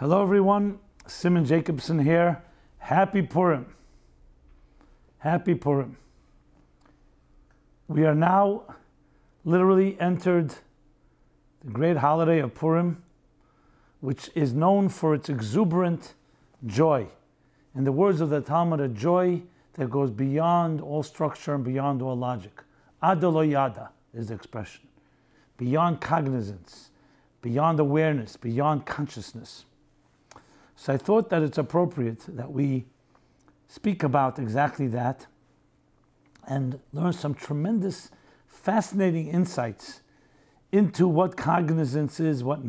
Hello everyone, Rabbi Jacobson here. Happy Purim. Happy Purim. We are now literally entered the great holiday of Purim, which is known for its exuberant joy. In the words of the Talmud, a joy that goes beyond all structure and beyond all logic. Ada lo yada is the expression. Beyond cognizance, beyond awareness, beyond consciousness. So I thought that it's appropriate that we speak about exactly that and learn some tremendous, fascinating insights into what cognizance is, what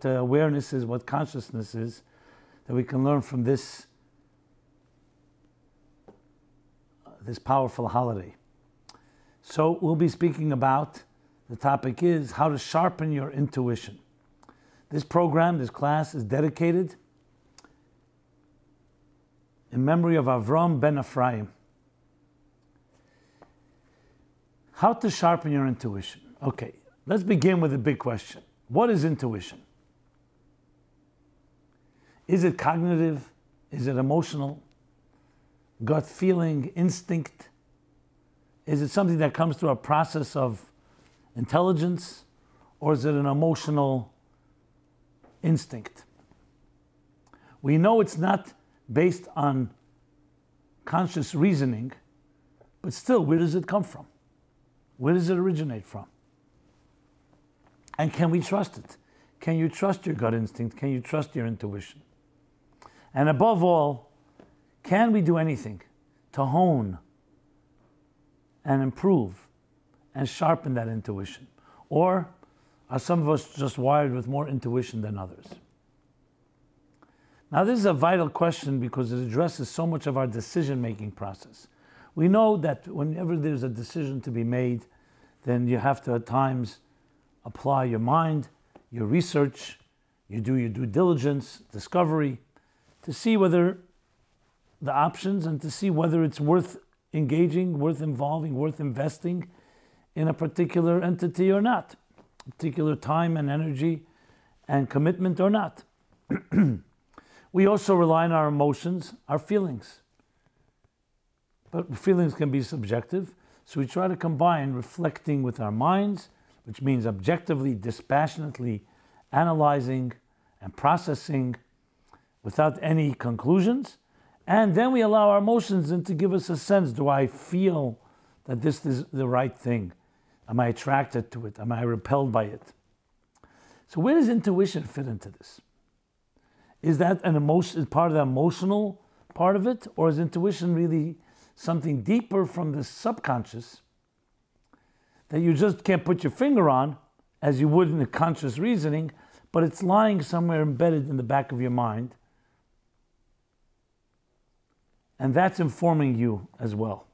awareness is, what consciousness is, that we can learn from this powerful holiday. So we'll be speaking about, the topic is how to sharpen your intuition. This program, this class is dedicated in memory of Avram ben Ephraim. How to sharpen your intuition. Okay, let's begin with a big question. What is intuition? Is it cognitive? Is it emotional? Gut feeling, instinct? Is it something that comes through a process of intelligence? Or is it an emotional instinct? We know it's not based on conscious reasoning, but still, where does it come from? Where does it originate from? And can we trust it? Can you trust your gut instinct? Can you trust your intuition? And above all, can we do anything to hone and improve and sharpen that intuition? Or are some of us just wired with more intuition than others? Now, this is a vital question because it addresses so much of our decision-making process. We know that whenever there's a decision to be made, then you have to at times apply your mind, your research, you do your due diligence, discovery, to see whether the options and to see whether it's worth engaging, worth involving, worth investing in a particular entity or not, particular time and energy and commitment or not. We also rely on our emotions, our feelings. But feelings can be subjective, so we try to combine reflecting with our minds, which means objectively, dispassionately analyzing and processing without any conclusions. And then we allow our emotions in to give us a sense. Do I feel that this is the right thing? Am I attracted to it? Am I repelled by it? So where does intuition fit into this? Is that an emotion, part of the emotional part of it? Or is intuition really something deeper from the subconscious that you just can't put your finger on as you would in the conscious reasoning, but it's lying somewhere embedded in the back of your mind? And that's informing you as well.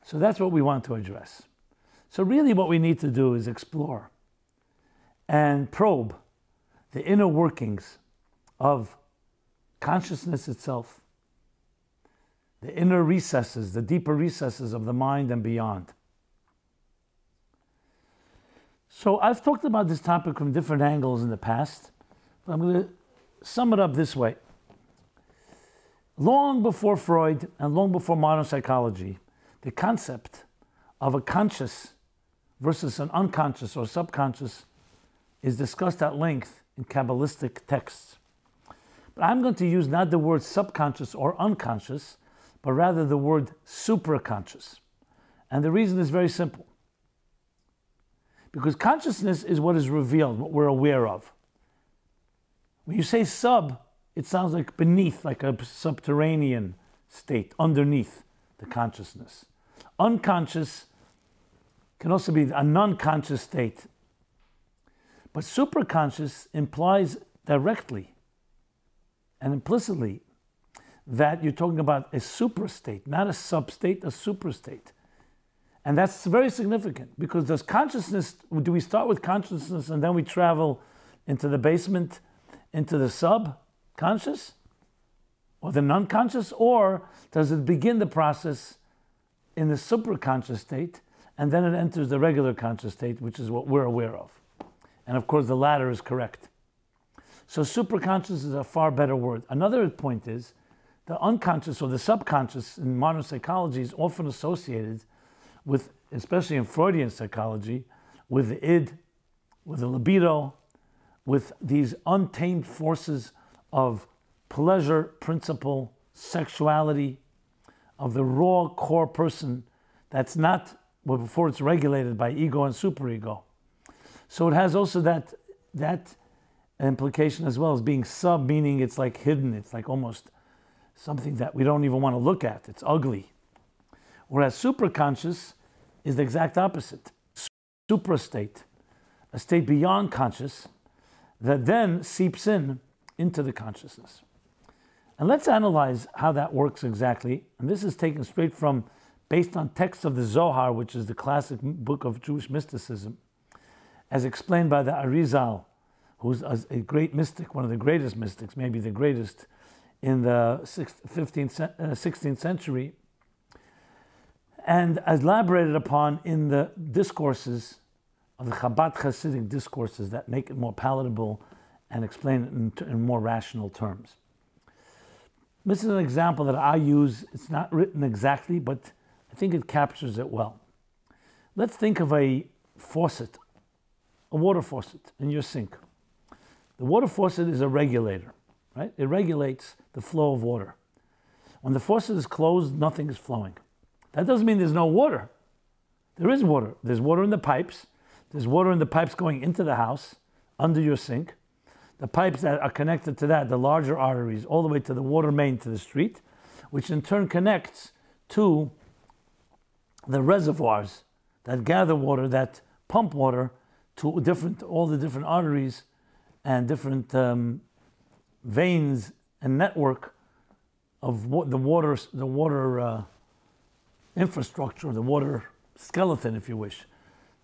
So that's what we want to address. So really what we need to do is explore and probe the inner workings of consciousness itself, the inner recesses, the deeper recesses of the mind and beyond. So I've talked about this topic from different angles in the past, but I'm going to sum it up this way. Long before Freud and long before modern psychology, the concept of a conscious versus an unconscious or subconscious is discussed at length in Kabbalistic texts. But I'm going to use not the word subconscious or unconscious, but rather the word supra-conscious. And the reason is very simple. Because consciousness is what is revealed, what we're aware of. When you say sub, it sounds like beneath, like a subterranean state, underneath the consciousness. Unconscious can also be a non-conscious state. But supraconscious implies directly and implicitly that you're talking about a suprastate, not a substate, a suprastate. And that's very significant because do we start with consciousness and then we travel into the basement, into the subconscious or the non-conscious, or does it begin the process in the supraconscious state and then it enters the regular conscious state, which is what we're aware of? And of course, the latter is correct. So superconscious is a far better word. Another point is the unconscious or the subconscious in modern psychology is often associated with, especially in Freudian psychology, with the id, with the libido, with these untamed forces of pleasure, principle, sexuality, of the raw core person that's not, well, before it's regulated by ego and superego. So it has also that implication as well as being sub, meaning it's like hidden, it's like almost something that we don't even want to look at, it's ugly. Whereas superconscious is the exact opposite. Supra state, a state beyond conscious that then seeps into the consciousness. And let's analyze how that works exactly. And this is taken straight from, based on texts of the Zohar, which is the classic book of Jewish mysticism, as explained by the Arizal, who's a great mystic, one of the greatest mystics, maybe the greatest in the 16th century, and elaborated upon in the discourses of the Chabad Hasidic discourses that make it more palatable and explain it in more rational terms. This is an example that I use. It's not written exactly, but I think it captures it well. Let's think of a faucet, a water faucet in your sink. The water faucet is a regulator, right? It regulates the flow of water. When the faucet is closed, nothing is flowing. That doesn't mean there's no water. There is water. There's water in the pipes. There's water in the pipes going into the house, under your sink. The pipes that are connected to that, the larger arteries, all the way to the water main to the street, which in turn connects to the reservoirs that gather water, that pump water to all the different arteries and different veins and network of the water infrastructure, the water skeleton, if you wish,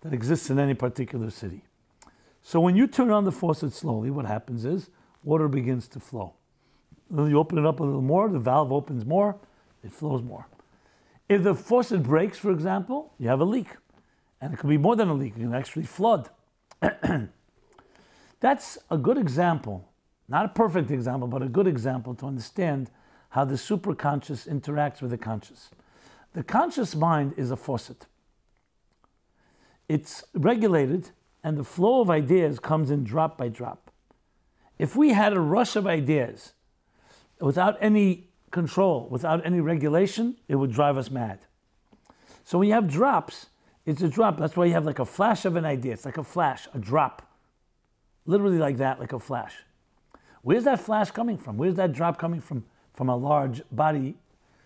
that exists in any particular city. So when you turn on the faucet slowly, what happens is water begins to flow. You open it up a little more, the valve opens more, it flows more. If the faucet breaks, for example, you have a leak. And it could be more than a leak, it can actually flood. That's a good example, not a perfect example, but a good example to understand how the superconscious interacts with the conscious. The conscious mind is a faucet. It's regulated, and the flow of ideas comes in drop by drop. If we had a rush of ideas without any control, without any regulation, it would drive us mad. So when you have drops, it's a drop. That's why you have like a flash of an idea. It's like a flash, a drop. Literally like that, like a flash. Where's that flash coming from? Where's that drop coming from? From a large body.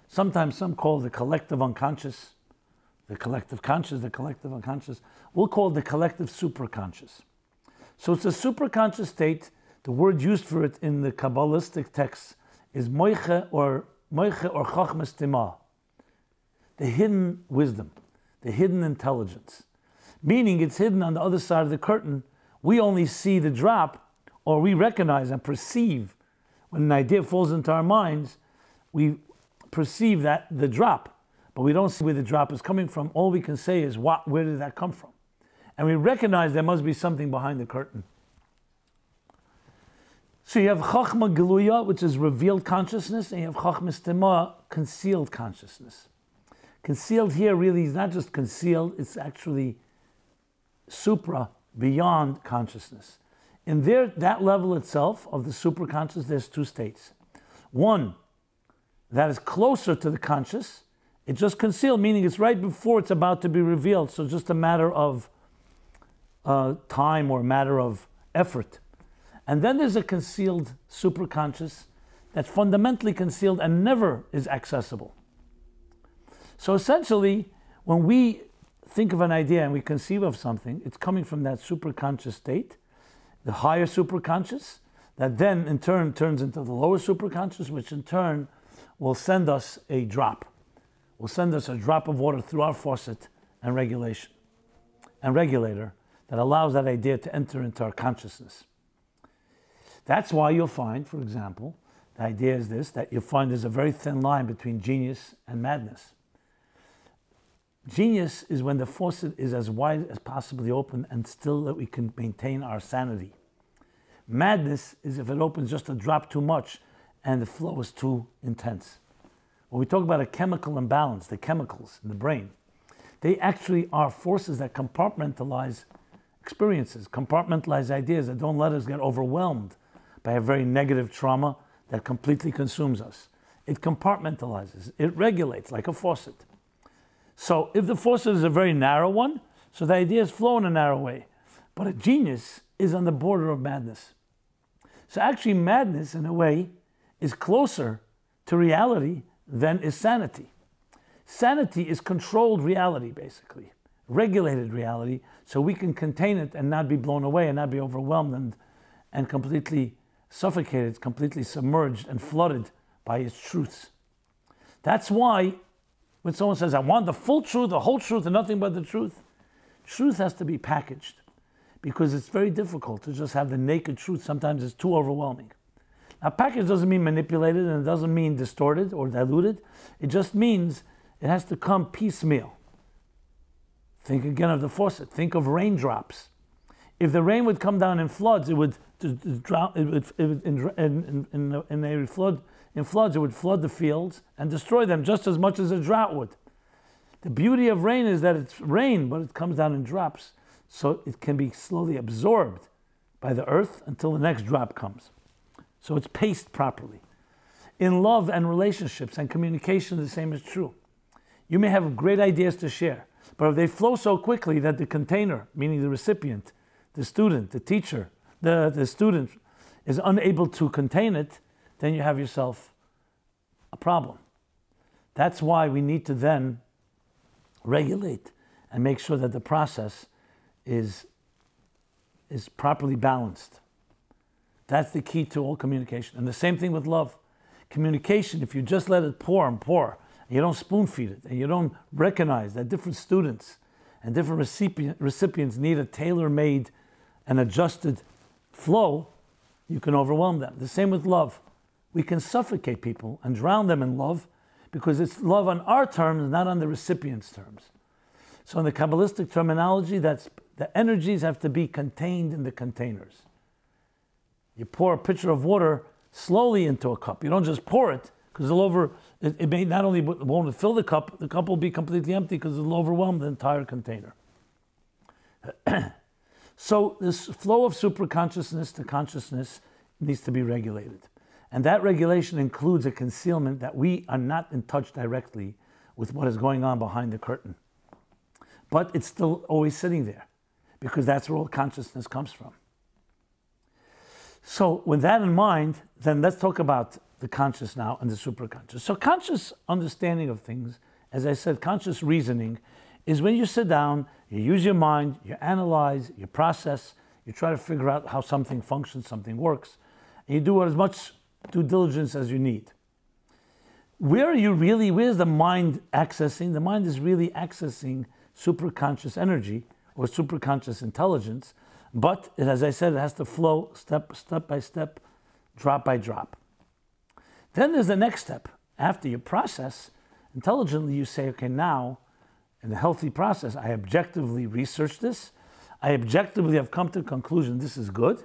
Sometimes some call the collective unconscious, the collective conscious, the collective unconscious. We'll call it the collective superconscious. So it's a superconscious state. The word used for it in the Kabbalistic texts is moiche or chochmas timah, the hidden wisdom, the hidden intelligence. Meaning it's hidden on the other side of the curtain. We only see the drop, or we recognize and perceive when an idea falls into our minds, we perceive that the drop, but we don't see where the drop is coming from. All we can say is, where did that come from? And we recognize there must be something behind the curtain. So you have Chachma Geluya, which is revealed consciousness, and you have Chachma Stima, concealed consciousness. Concealed here really is not just concealed, it's actually supra, beyond consciousness. In that level itself of the superconscious, there's two states. One, that is closer to the conscious. It's just concealed, meaning it's right before it's about to be revealed. So just a matter of time or a matter of effort. And then there's a concealed superconscious that's fundamentally concealed and never is accessible. So essentially, when we think of an idea and we conceive of something, it's coming from that superconscious state, the higher superconscious, that then in turn turns into the lower superconscious, which in turn will send us a drop. Will send us a drop of water through our faucet and regulator that allows that idea to enter into our consciousness. That's why you'll find, for example, the idea is this, that you'll find there's a very thin line between genius and madness. Genius is when the faucet is as wide as possibly open and still that we can maintain our sanity. Madness is if it opens just a drop too much and the flow is too intense. When we talk about a chemical imbalance, the chemicals in the brain, they actually are forces that compartmentalize experiences, compartmentalize ideas that don't let us get overwhelmed by a very negative trauma that completely consumes us. It compartmentalizes, it regulates like a faucet. So if the faucet is a very narrow one, so the ideas flow in a narrow way. But a genius is on the border of madness. So actually madness, in a way, is closer to reality than is sanity. Sanity is controlled reality, basically, regulated reality, so we can contain it and not be blown away and not be overwhelmed and completely suffocated, completely submerged and flooded by its truths. That's why when someone says, I want the full truth, the whole truth, and nothing but the truth, truth has to be packaged because it's very difficult to just have the naked truth. Sometimes it's too overwhelming. Now, package doesn't mean manipulated and it doesn't mean distorted or diluted. It just means it has to come piecemeal. Think again of the faucet. Think of raindrops. If the rain would come down in floods, it would drown. In floods, it would flood the fields and destroy them just as much as a drought would. The beauty of rain is that it's rain, but it comes down in drops, so it can be slowly absorbed by the earth until the next drop comes. So it's paced properly. In love and relationships and communication, the same is true. You may have great ideas to share, but if they flow so quickly that the container, meaning the recipient, the student, the teacher, the student, is unable to contain it, then you have yourself a problem. That's why we need to then regulate and make sure that the process is properly balanced. That's the key to all communication. And the same thing with love. Communication, if you just let it pour and pour, and you don't spoon feed it, and you don't recognize that different students and different recipients need a tailor-made and adjusted flow, you can overwhelm them. The same with love. We can suffocate people and drown them in love because it's love on our terms, not on the recipient's terms. So in the Kabbalistic terminology, that's the energies have to be contained in the containers. You pour a pitcher of water slowly into a cup. You don't just pour it because it may not only won't fill the cup will be completely empty because it'll overwhelm the entire container. So this flow of supra-consciousness to consciousness needs to be regulated. And that regulation includes a concealment that we are not in touch directly with what is going on behind the curtain. But it's still always sitting there because that's where all consciousness comes from. So with that in mind, then let's talk about the conscious now and the superconscious. So conscious understanding of things, as I said, conscious reasoning, is when you sit down, you use your mind, you analyze, you process, you try to figure out how something functions, something works, and you do as much due diligence as you need. Where's the mind accessing? The mind is really accessing superconscious energy or superconscious intelligence, but as I said, it has to flow step by step, drop by drop. Then there's the next step. After you process intelligently, you say, okay, now in a healthy process, I objectively researched this. I objectively have come to the conclusion this is good.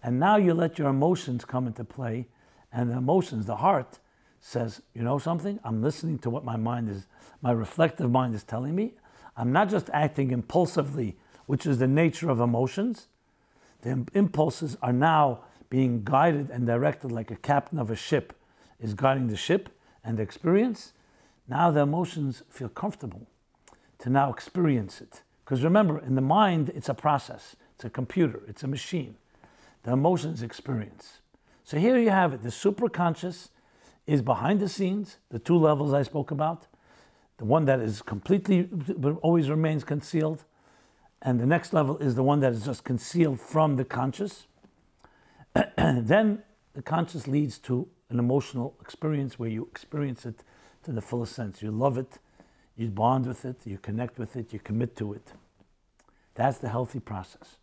And now you let your emotions come into play. And the emotions, the heart, says, you know something? I'm listening to what my reflective mind is telling me. I'm not just acting impulsively, which is the nature of emotions. The impulses are now being guided and directed like a captain of a ship is guiding the ship and the experience. Now the emotions feel comfortable to now experience it. Because remember, in the mind, it's a process. It's a computer. It's a machine. The emotions experience. So here you have it. The superconscious is behind the scenes, the two levels I spoke about. The one that is completely, always remains concealed. And the next level is the one that is just concealed from the conscious. Then the conscious leads to an emotional experience where you experience it to the fullest sense. You love it, you bond with it, you connect with it, you commit to it. That's the healthy process.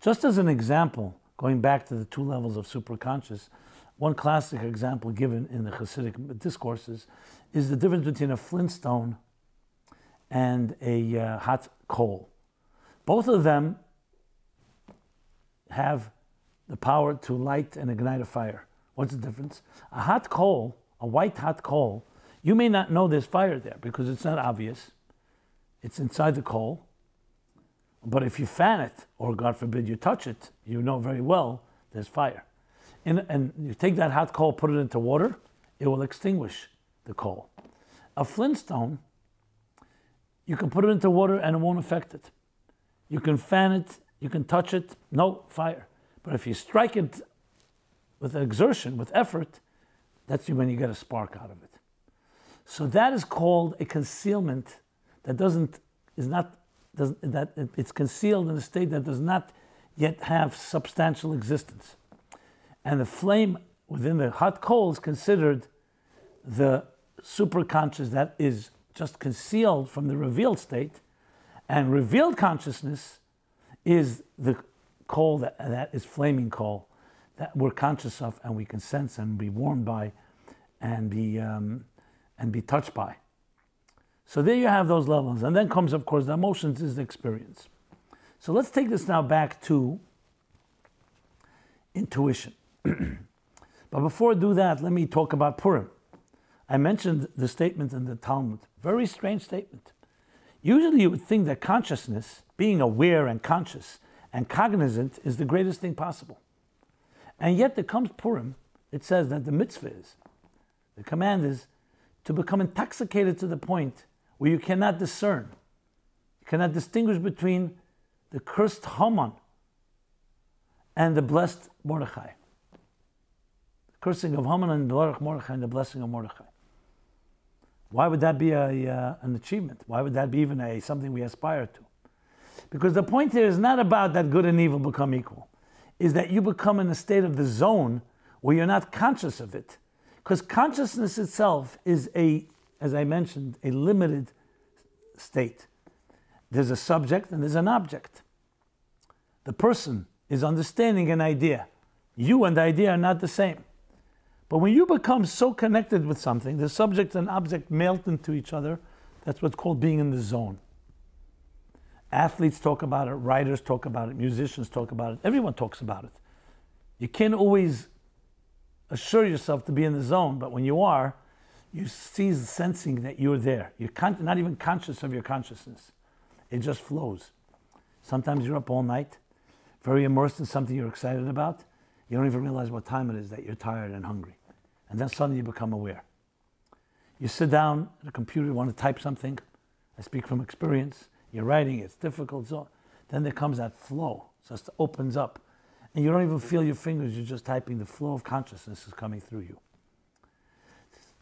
Just as an example, going back to the two levels of superconscious, one classic example given in the Hasidic discourses is the difference between a Flintstone and a hot coal. Both of them have the power to light and ignite a fire. What's the difference? A hot coal, a white hot coal, you may not know there's fire there because it's not obvious. It's inside the coal. But if you fan it, or God forbid you touch it, you know very well there's fire. And you take that hot coal, put it into water, it will extinguish the coal. A Flintstone, you can put it into water and it won't affect it. You can fan it, you can touch it, no fire. But if you strike it with exertion, with effort, that's when you get a spark out of it. So that is called a concealment that it's concealed in a state that does not yet have substantial existence. And the flame within the hot coal is considered the super-conscious that is just concealed from the revealed state. And revealed consciousness is the coal that is flaming coal that we're conscious of and we can sense and be warmed by and be touched by. So there you have those levels. And then comes, of course, the emotions is the experience. So let's take this now back to intuition. But before I do that, let me talk about Purim. I mentioned the statement in the Talmud. Very strange statement. Usually you would think that consciousness, being aware and conscious and cognizant, is the greatest thing possible. And yet there comes Purim. It says that the mitzvah is, the command is, to become intoxicated to the point where you cannot discern, you cannot distinguish between the cursed Haman and the blessed Mordechai. The cursing of Haman and Mordechai and the blessing of Mordechai. Why would that be an achievement? Why would that be even something we aspire to? Because the point here is not about that good and evil become equal. Is that you become in a state of the zone where you're not conscious of it. Because consciousness itself is as I mentioned, a limited state. There's a subject and there's an object. The person is understanding an idea. You and the idea are not the same. But when you become so connected with something, the subject and object melt into each other, that's what's called being in the zone. Athletes talk about it, writers talk about it, musicians talk about it, everyone talks about it. You can't always assure yourself to be in the zone, but when you are, you cease sensing that you're there. You're not even conscious of your consciousness. It just flows. Sometimes you're up all night, very immersed in something you're excited about. You don't even realize what time it is, that you're tired and hungry. And then suddenly you become aware. You sit down at a computer, you want to type something. I speak from experience. You're writing, it's difficult. So then there comes that flow. So it opens up. And you don't even feel your fingers, you're just typing. The flow of consciousness is coming through you.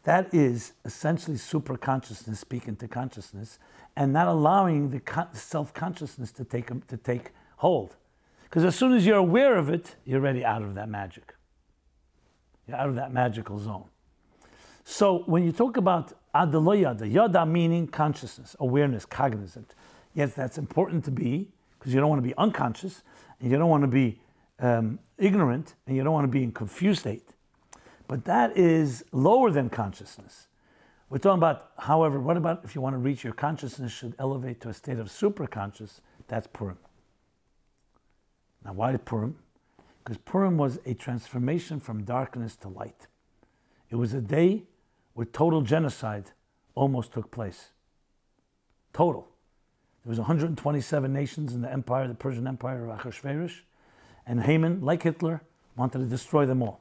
That is essentially super-consciousness speaking to consciousness and not allowing the self-consciousness to take hold. Because as soon as you're aware of it, you're already out of that magic. You're out of that magical zone. So when you talk about adelo yada, yada meaning consciousness, awareness, cognizant. Yes, that's important to be, because you don't want to be unconscious, and you don't want to be ignorant, and you don't want to be in confused state. But that is lower than consciousness. We're talking about, however, what about if you want to reach your consciousness should elevate to a state of super-conscious? That's Purim. Now, why Purim? Because Purim was a transformation from darkness to light. It was a day where total genocide almost took place. Total. There was 127 nations in the empire, the Persian Empire of Ahasuerus, and Haman, like Hitler, wanted to destroy them all.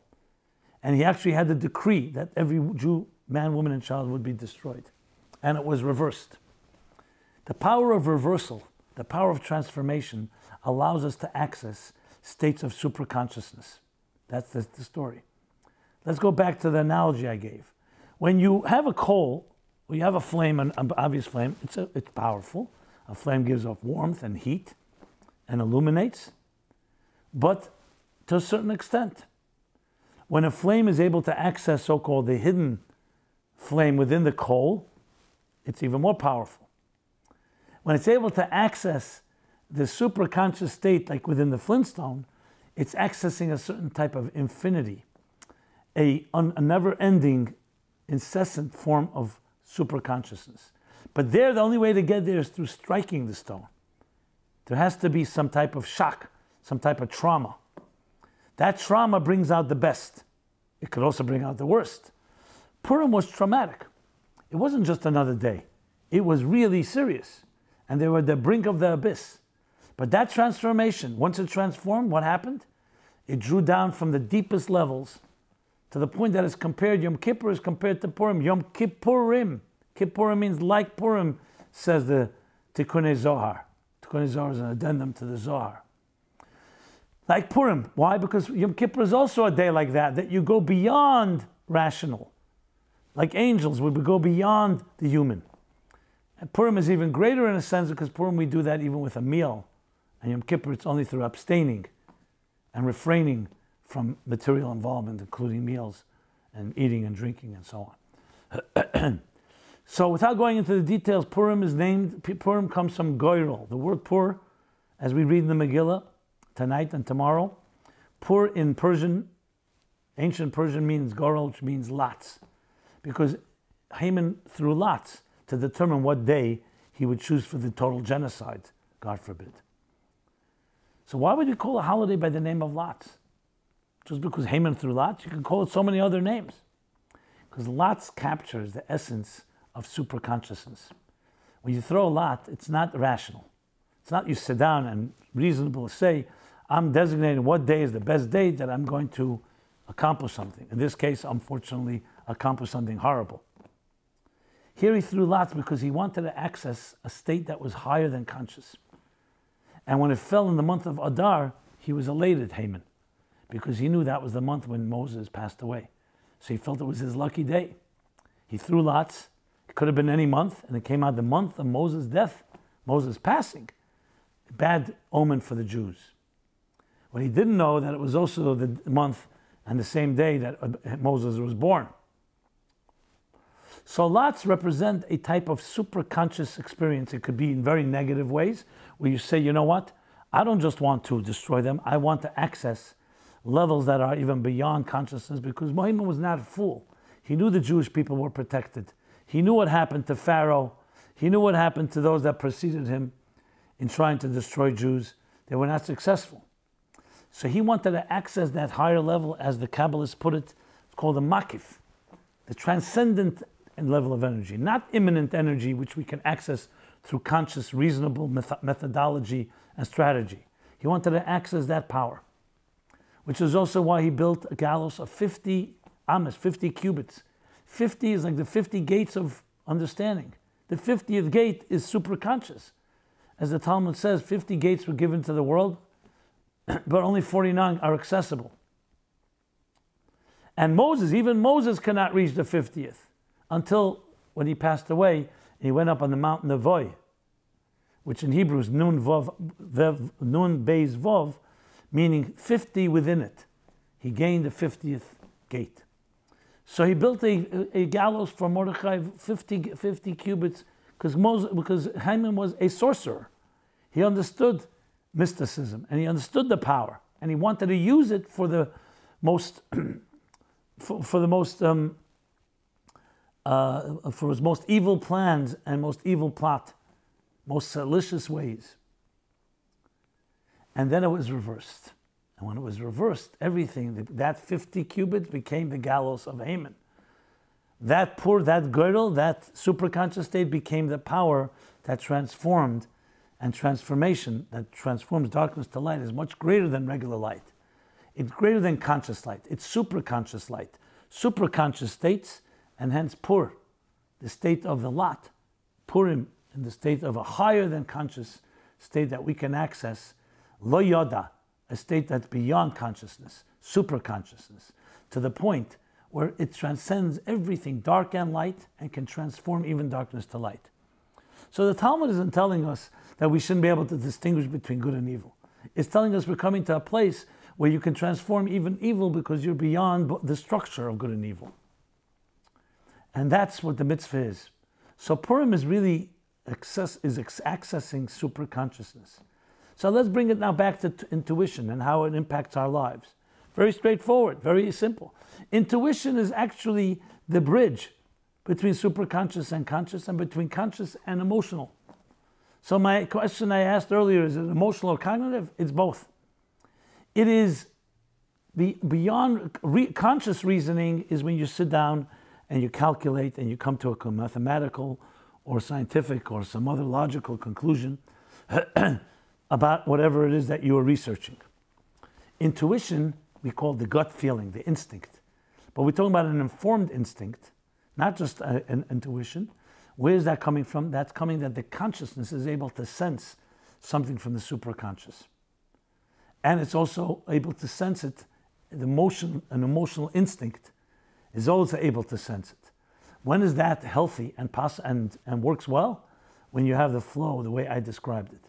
And he actually had the decree that every Jew, man, woman, and child would be destroyed. And it was reversed. The power of reversal, the power of transformation, allows us to access states of superconsciousness. That's the story. Let's go back to the analogy I gave. When you have a coal, when you have a flame, an obvious flame, it's powerful. A flame gives off warmth and heat and illuminates, but to a certain extent. When a flame is able to access so-called the hidden flame within the coal, it's even more powerful. When it's able to access the superconscious state, like within the Flintstone, it's accessing a certain type of infinity, a never-ending, incessant form of superconsciousness. But there, the only way to get there is through striking the stone. There has to be some type of shock, some type of trauma That trauma brings out the best. It could also bring out the worst. Purim was traumatic. It wasn't just another day. It was really serious. And they were at the brink of the abyss. But that transformation, once it transformed, what happened? It drew down from the deepest levels to the point that it's compared, Yom Kippur is compared to Purim. Yom Kippurim. Kippurim means like Purim, says the Tikkunei Zohar. Tikkunei Zohar is an addendum to the Zohar. Like Purim. Why? Because Yom Kippur is also a day like that you go beyond rational. Like angels, we would go beyond the human. And Purim is even greater in a sense because Purim we do that even with a meal. And Yom Kippur it's only through abstaining and refraining from material involvement, including meals and eating and drinking and so on. So without going into the details, Purim comes from Goyrel. The word Pur, as we read in the Megillah tonight and tomorrow, Pur in Persian, ancient Persian means Goyrel, which means lots. Because Haman threw lots to determine what day he would choose for the total genocide, God forbid. So why would you call a holiday by the name of lots? Just because Haman threw lots? You can call it so many other names. Because lots captures the essence of super-consciousness. When you throw a lot, it's not rational. It's not you sit down and reasonable to say, I'm designating what day is the best day that I'm going to accomplish something. In this case, unfortunately, accomplish something horrible. Here he threw lots because he wanted to access a state that was higher than conscious. And when it fell in the month of Adar, he was elated, Haman, because he knew that was the month when Moses passed away. So he felt it was his lucky day. He threw lots. It could have been any month, and it came out the month of Moses' death, Moses' passing. A bad omen for the Jews. But he didn't know that it was also the month and the same day that Moses was born. So lots represent a type of super-conscious experience. It could be in very negative ways, where you say, you know what? I don't just want to destroy them. I want to access levels that are even beyond consciousness, because Haman was not a fool. He knew the Jewish people were protected. He knew what happened to Pharaoh. He knew what happened to those that preceded him in trying to destroy Jews. They were not successful. So he wanted to access that higher level, as the Kabbalists put it. It's called the makif, the transcendent level of energy, not immanent energy, which we can access through conscious, reasonable methodology and strategy. He wanted to access that power, which is also why he built a gallows of 50 amas, 50 cubits. 50 is like the 50 gates of understanding. The 50th gate is super-conscious. As the Talmud says, 50 gates were given to the world, but only 49 are accessible. And Moses, even Moses cannot reach the 50th until when he passed away and he went up on the mountain of Voi, which in Hebrew is Nun Beis Vov, meaning 50 within it. He gained the 50th gate. So he built a gallows for Mordechai, 50 cubits, because Haman was a sorcerer. He understood mysticism and he understood the power, and he wanted to use it for the most, for his most evil plans and most evil plot, most salacious ways. And then it was reversed. And when it was reversed, everything, that 50 cubits became the gallows of Haman. That girdle, that super-conscious state became the power that transformed, and transformation that transforms darkness to light is much greater than regular light. It's greater than conscious light. It's super-conscious light. Super-conscious states, and hence Pur, the state of the lot. Purim, in the state of a higher than conscious state that we can access. Lo Yoda, a state that's beyond consciousness, super-consciousness, to the point where it transcends everything, dark and light, and can transform even darkness to light. So the Talmud isn't telling us that we shouldn't be able to distinguish between good and evil. It's telling us we're coming to a place where you can transform even evil because you're beyond the structure of good and evil. And that's what the mitzvah is. So Purim is really accessing super-consciousness. So let's bring it now back to intuition and how it impacts our lives. Very straightforward, very simple. Intuition is actually the bridge between super-conscious and conscious, and between conscious and emotional. So my question I asked earlier, is it emotional or cognitive? It's both. It is Beyond conscious reasoning is when you sit down and you calculate and you come to a mathematical or scientific or some other logical conclusion about whatever it is that you are researching. Intuition, we call the gut feeling, the instinct. But we're talking about an informed instinct, not just an intuition. Where is that coming from? That's coming that the consciousness is able to sense something from the supra-conscious. And it's also able to sense it. An emotional instinct is also able to sense it. When is that healthy and works well? When you have the flow, the way I described it.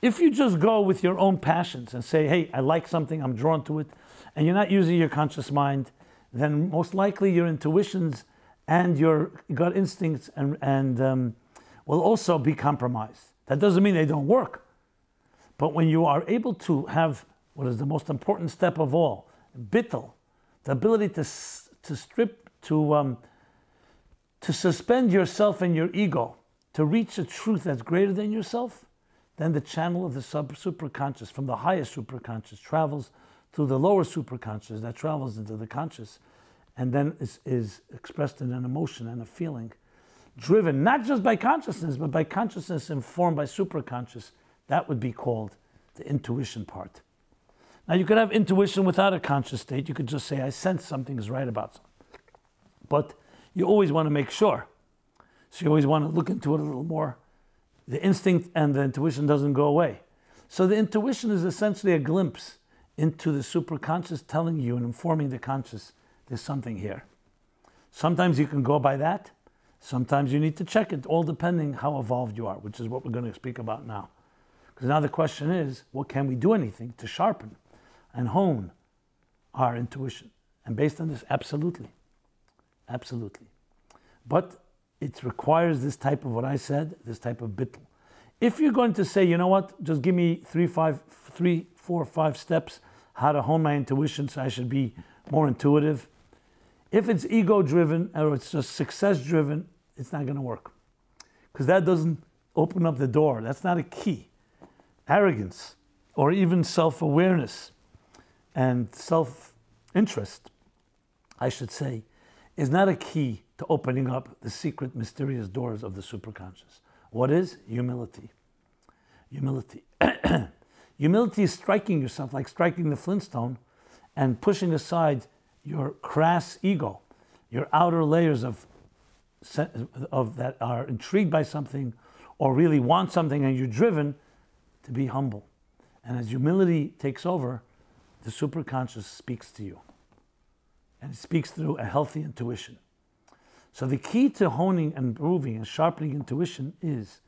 If you just go with your own passions and say, hey, I like something, I'm drawn to it, and you're not using your conscious mind, then most likely your intuitions and your gut instincts will also be compromised. That doesn't mean they don't work. But when you are able to have what is the most important step of all, bittul, the ability to suspend yourself and your ego, to reach a truth that's greater than yourself, then the channel of the super-conscious, from the highest super-conscious, travels through the lower super-conscious, that travels into the conscious, and then is expressed in an emotion and a feeling, driven not just by consciousness, but by consciousness informed by super-conscious. That would be called the intuition part. Now you could have intuition without a conscious state. You could just say, I sense something is right about something. But you always want to make sure. So you always want to look into it a little more. The instinct and the intuition doesn't go away. So the intuition is essentially a glimpse into the superconscious telling you and informing the conscious there's something here. Sometimes you can go by that. Sometimes you need to check it, all depending how evolved you are, which is what we're going to speak about now. Because now the question is, well, can we do anything to sharpen and hone our intuition? And based on this, absolutely. Absolutely. But it requires this type of what I said, this type of bittul. If you're going to say, you know what, just give me 3, 4, 5 steps how to hone my intuition so I should be more intuitive. If it's ego-driven or it's just success-driven, it's not going to work. Because that doesn't open up the door. That's not a key. Arrogance or even self-awareness and self-interest, I should say, is not a key to opening up the secret, mysterious doors of the superconscious. What is? Humility. Humility. Humility is striking yourself, like striking the Flintstone, and pushing aside your crass ego, your outer layers of that are intrigued by something or really want something, and you're driven to be humble. And as humility takes over, the superconscious speaks to you. And it speaks through a healthy intuition. So the key to honing and improving and sharpening intuition is,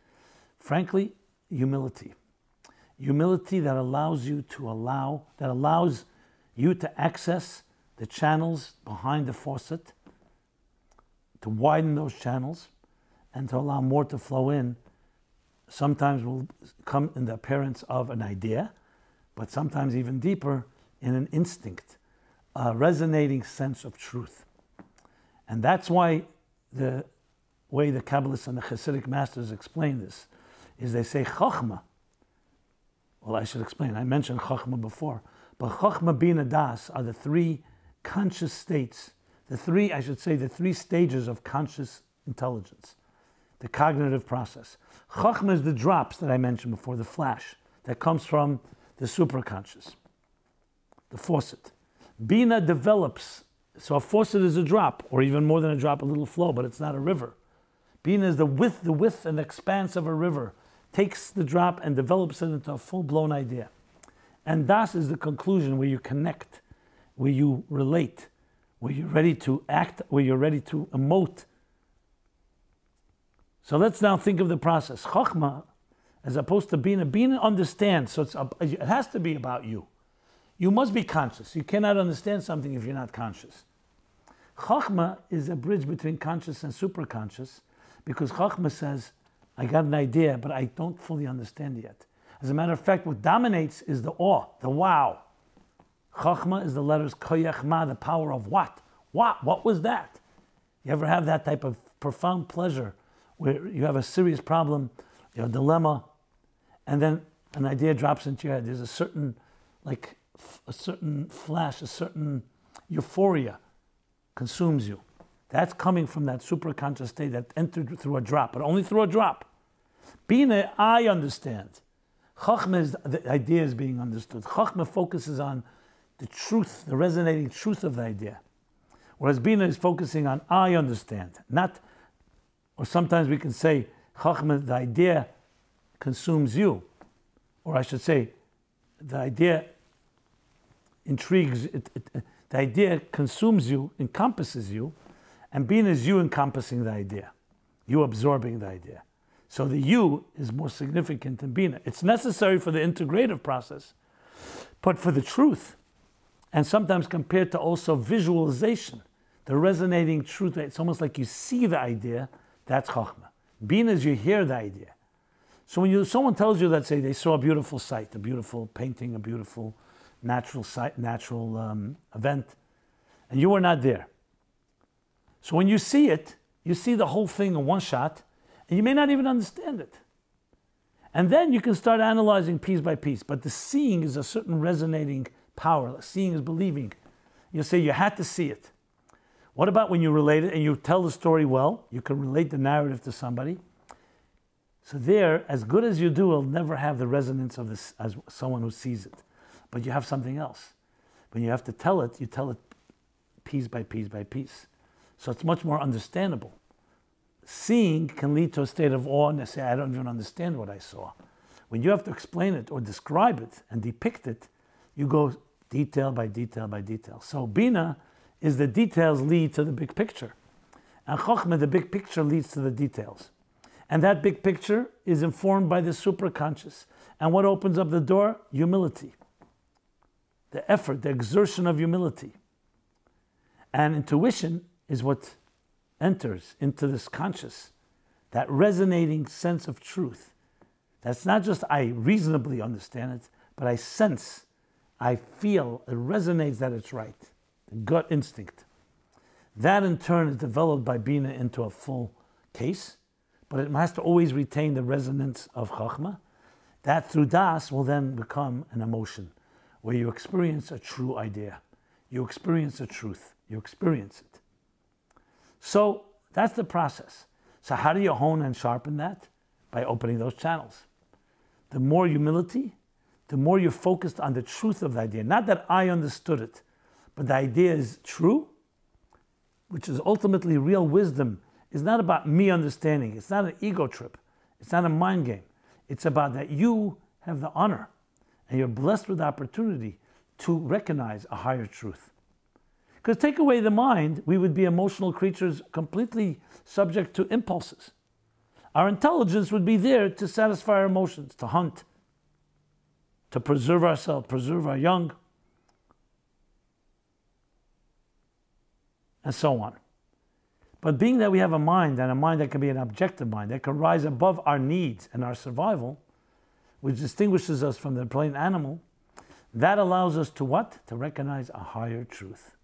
frankly, humility. Humility that allows you to access the channels behind the faucet, to widen those channels, and to allow more to flow in. Sometimes will come in the appearance of an idea, but sometimes even deeper in an instinct, a resonating sense of truth. And that's why the way the Kabbalists and the Hasidic masters explain this is they say Chochmah. Well, I should explain. I mentioned Chochmah before. But Chochmah, Bina, Das are the 3 conscious states, the 3 stages of conscious intelligence, the cognitive process. Chochmah is the drops that I mentioned before, the flash that comes from the superconscious, the faucet. Bina develops. So a faucet is a drop, or even more than a drop, a little flow, but it's not a river. Bina is the width and expanse of a river, takes the drop and develops it into a full-blown idea. And Das is the conclusion, where you connect, where you relate, where you're ready to act, where you're ready to emote. So let's now think of the process. Chochmah, as opposed to Bina. Bina understands, so it has to be about you. You must be conscious. You cannot understand something if you're not conscious. Chochmah is a bridge between conscious and superconscious, because Chochmah says, I got an idea, but I don't fully understand it yet. As a matter of fact, what dominates is the awe, the wow. Chochmah is the letters koyach ma, the power of what? What was that? You ever have that type of profound pleasure where you have a serious problem, you have a dilemma, and then an idea drops into your head. There's a certain a certain flash, a certain euphoria consumes you. That's coming from that supra-conscious state that entered through a drop, but only through a drop. Bina, I understand. Chachma is the idea is being understood. Chachma focuses on the truth, the resonating truth of the idea. Whereas Bina is focusing on I understand. Not, or sometimes we can say, Chachma, the idea consumes you. Or I should say, the idea intrigues, the idea consumes you, encompasses you, and Bina is you encompassing the idea, you absorbing the idea. So the you is more significant than Bina. It's necessary for the integrative process, but for the truth, and sometimes compared to also visualization, the resonating truth, it's almost like you see the idea, that's Chachma. Bina is you hear the idea. So when someone tells you that, say, they saw a beautiful sight, a beautiful painting, a beautiful natural sight, natural event, and you were not there. So when you see it, you see the whole thing in one shot, and you may not even understand it. And then you can start analyzing piece by piece. But the seeing is a certain resonating power. Seeing is believing. You say you had to see it. What about when you relate it and you tell the story well? You can relate the narrative to somebody. So there, as good as you do, will never have the resonance of this as someone who sees it. But you have something else. When you have to tell it, you tell it piece by piece by piece. So it's much more understandable. Seeing can lead to a state of awe and they say, I don't even understand what I saw. When you have to explain it or describe it and depict it, you go detail by detail by detail. So Bina is the details lead to the big picture. And Chochmah, the big picture, leads to the details. And that big picture is informed by the supra-conscious. And what opens up the door? Humility. The effort, the exertion of humility. And intuition is what enters into this conscious, that resonating sense of truth. That's not just I reasonably understand it, but I sense, I feel, it resonates that it's right. The gut instinct. That in turn is developed by Bina into a full case, but it has to always retain the resonance of Chachma. That through Das will then become an emotion, where you experience a true idea. You experience a truth. You experience it. So that's the process. So how do you hone and sharpen that? By opening those channels. The more humility, the more you're focused on the truth of the idea. Not that I understood it, but the idea is true, which is ultimately real wisdom. It's not about me understanding. It's not an ego trip. It's not a mind game. It's about that you have the honor and you're blessed with the opportunity to recognize a higher truth. Because take away the mind, we would be emotional creatures completely subject to impulses. Our intelligence would be there to satisfy our emotions, to hunt, to preserve ourselves, preserve our young, and so on. But being that we have a mind, and a mind that can be an objective mind, that can rise above our needs and our survival, which distinguishes us from the plain animal, that allows us to what? To recognize a higher truth.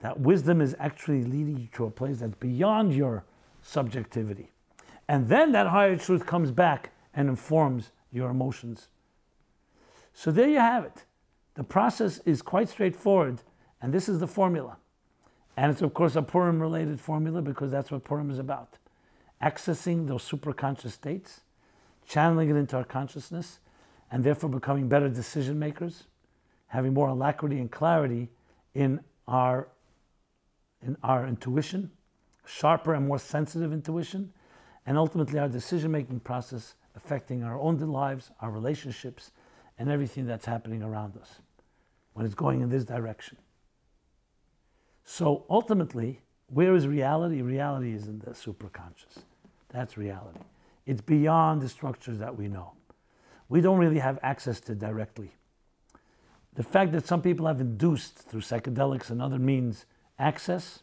That wisdom is actually leading you to a place that's beyond your subjectivity. And then that higher truth comes back and informs your emotions. So there you have it. The process is quite straightforward, and this is the formula. And it's of course a Purim-related formula because that's what Purim is about. Accessing those super-conscious states, channeling it into our consciousness, and therefore becoming better decision makers, having more alacrity and clarity in our intuition, sharper and more sensitive intuition, and ultimately our decision-making process affecting our own lives, our relationships, and everything that's happening around us when it's going in this direction. So ultimately, where is reality? Reality is in the superconscious. That's reality. It's beyond the structures that we know. We don't really have access to it directly. The fact that some people have induced through psychedelics and other means access,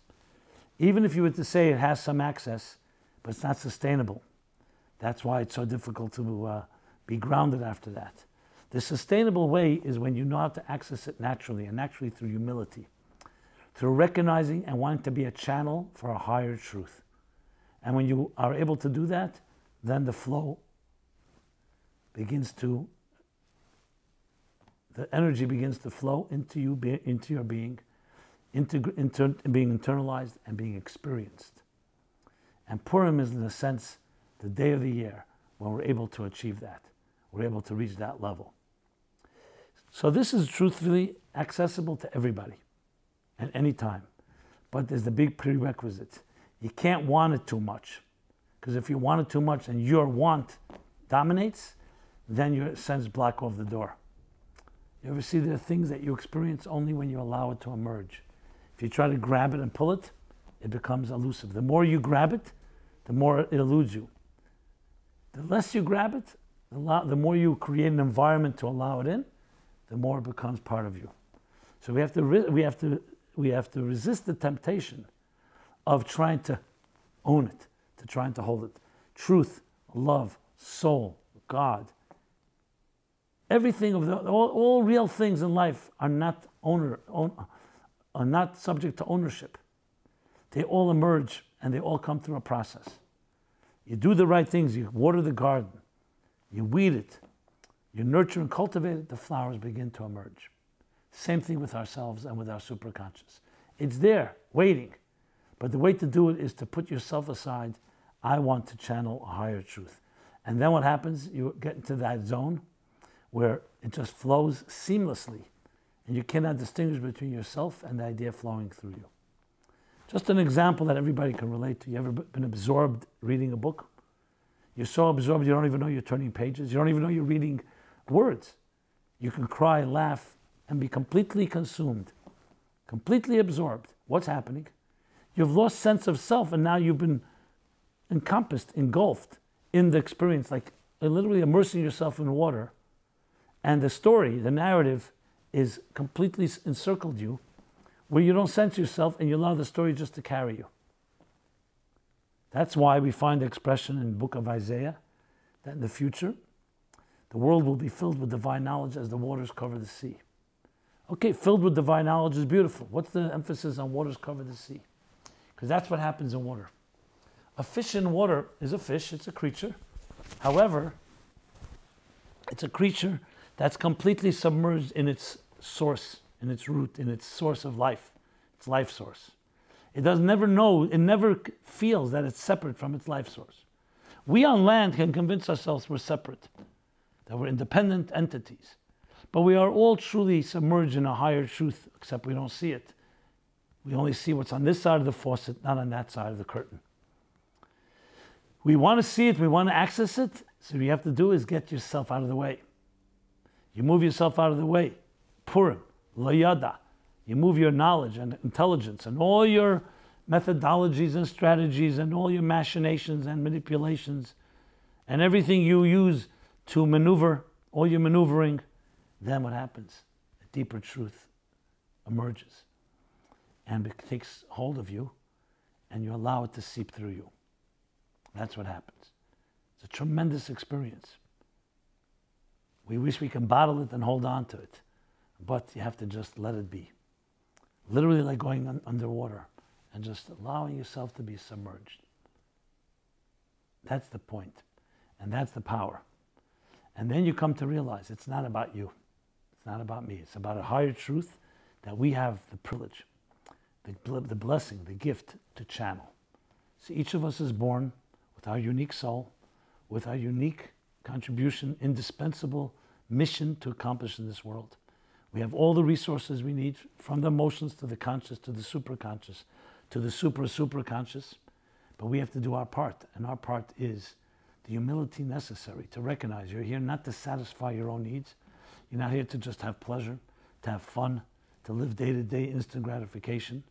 even if you were to say it has some access, but it's not sustainable. That's why it's so difficult to be grounded after that. The sustainable way is when you know how to access it naturally, and naturally through humility, through recognizing and wanting to be a channel for a higher truth. And when you are able to do that, then the flow begins to, the energy begins to flow into you, into your being, being internalized and being experienced. And Purim is, in a sense, the day of the year when we're able to achieve that. We're able to reach that level. So this is truthfully accessible to everybody at any time. But there's the big prerequisite. You can't want it too much. Because if you want it too much and your want dominates, then your sense block off the door. You ever see there are things that you experience only when you allow it to emerge? If you try to grab it and pull it, it becomes elusive. The more you grab it, the more it eludes you. The less you grab it, the more you create an environment to allow it in, the more it becomes part of you. So we have to resist the temptation of trying to own it, to trying to hold it. Truth, love, soul, God. Everything of all real things in life are not subject to ownership. They all emerge and they all come through a process. You do the right things, you water the garden, you weed it, you nurture and cultivate it, the flowers begin to emerge. Same thing with ourselves and with our superconscious. It's there, waiting. But the way to do it is to put yourself aside. I want to channel a higher truth. And then what happens? You get into that zone where it just flows seamlessly. And you cannot distinguish between yourself and the idea flowing through you. Just an example that everybody can relate to. You ever been absorbed reading a book? You're so absorbed you don't even know you're turning pages. You don't even know you're reading words. You can cry, laugh, and be completely consumed, completely absorbed. What's happening? You've lost sense of self, and now you've been encompassed, engulfed in the experience, like literally immersing yourself in water. And the story, the narrative, is completely encircled you, where you don't sense yourself and you allow the story just to carry you. That's why we find the expression in the book of Isaiah that in the future, the world will be filled with divine knowledge as the waters cover the sea. Okay, filled with divine knowledge is beautiful. What's the emphasis on waters cover the sea? Because that's what happens in water. A fish in water is a fish, it's a creature. However, it's a creature that's completely submerged in its source, in its root, in its source of life, its life source. It does never know, it never feels that it's separate from its life source. We on land can convince ourselves we're separate, that we're independent entities. But we are all truly submerged in a higher truth, except we don't see it. We only see what's on this side of the faucet, not on that side of the curtain. We want to see it, we want to access it, so what you have to do is get yourself out of the way. You move yourself out of the way. Purim, lo yada. You move your knowledge and intelligence and all your methodologies and strategies and all your machinations and manipulations and everything you use to maneuver, all your maneuvering. Then what happens? A deeper truth emerges and it takes hold of you and you allow it to seep through you. That's what happens. It's a tremendous experience. We wish we can bottle it and hold on to it, but you have to just let it be. Literally like going underwater and just allowing yourself to be submerged. That's the point, and that's the power. And then you come to realize it's not about you. It's not about me. It's about a higher truth that we have the privilege, the blessing, the gift to channel. So each of us is born with our unique soul, with our unique contribution, indispensable mission to accomplish in this world. We have all the resources we need, from the emotions to the conscious to the superconscious to the super-conscious, but we have to do our part, and our part is the humility necessary to recognize you're here not to satisfy your own needs. You're not here to just have pleasure, to have fun, to live day-to-day instant gratification.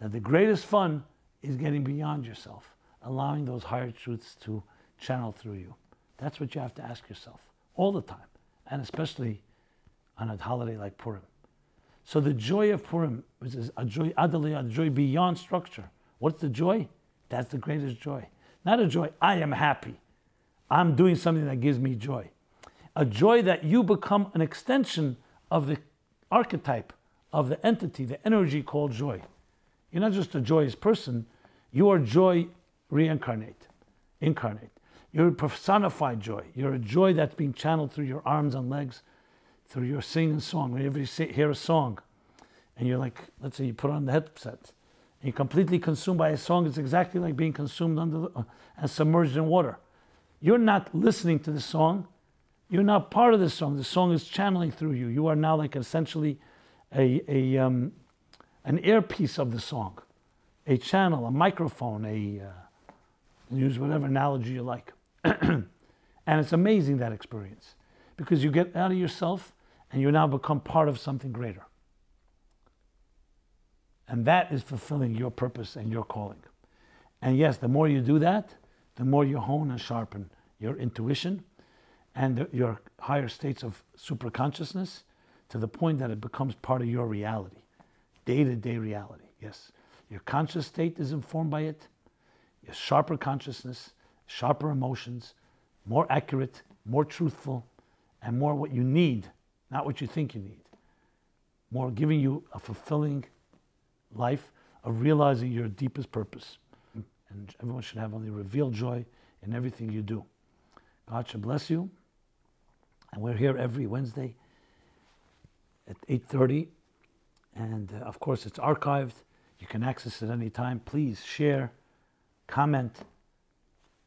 That the greatest fun is getting beyond yourself, allowing those higher truths to channel through you. That's what you have to ask yourself all the time, and especially on a holiday like Purim. So the joy of Purim is a joy, a joy beyond structure. What's the joy? That's the greatest joy. Not a joy, I am happy. I'm doing something that gives me joy. A joy that you become an extension of the archetype, of the entity, the energy called joy. You're not just a joyous person, you are joy incarnate. You're a personified joy. You're a joy that's being channeled through your arms and legs, through your singing song. Whenever you hear a song, and you're like, let's say you put on the headset, and you're completely consumed by a song, it's exactly like being consumed and submerged in water. You're not listening to the song. You're not part of the song. The song is channeling through you. You are now like essentially an earpiece of the song, a channel, a microphone, use whatever analogy you like. And it's amazing, that experience, because you get out of yourself and you now become part of something greater. And that is fulfilling your purpose and your calling. And yes, the more you do that, the more you hone and sharpen your intuition and your higher states of supra-consciousness, to the point that it becomes part of your reality, day-to-day reality. Yes, your conscious state is informed by it, your sharper consciousness, sharper emotions, more accurate, more truthful, and more what you need, not what you think you need. More giving you a fulfilling life of realizing your deepest purpose. And everyone should have only revealed joy in everything you do. God should bless you. And we're here every Wednesday at 8:30. And of course, it's archived. You can access it anytime. Please share, comment,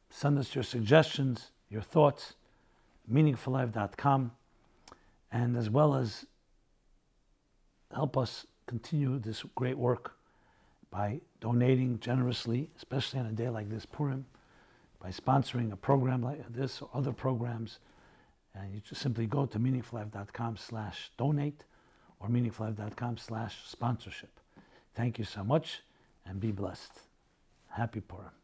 send us your suggestions, your thoughts, meaningfullife.com, and as well as help us continue this great work by donating generously, especially on a day like this, Purim, by sponsoring a program like this or other programs. And you just simply go to meaningfullife.com/donate or meaningfullife.com/sponsorship. Thank you so much, and be blessed. Happy Purim.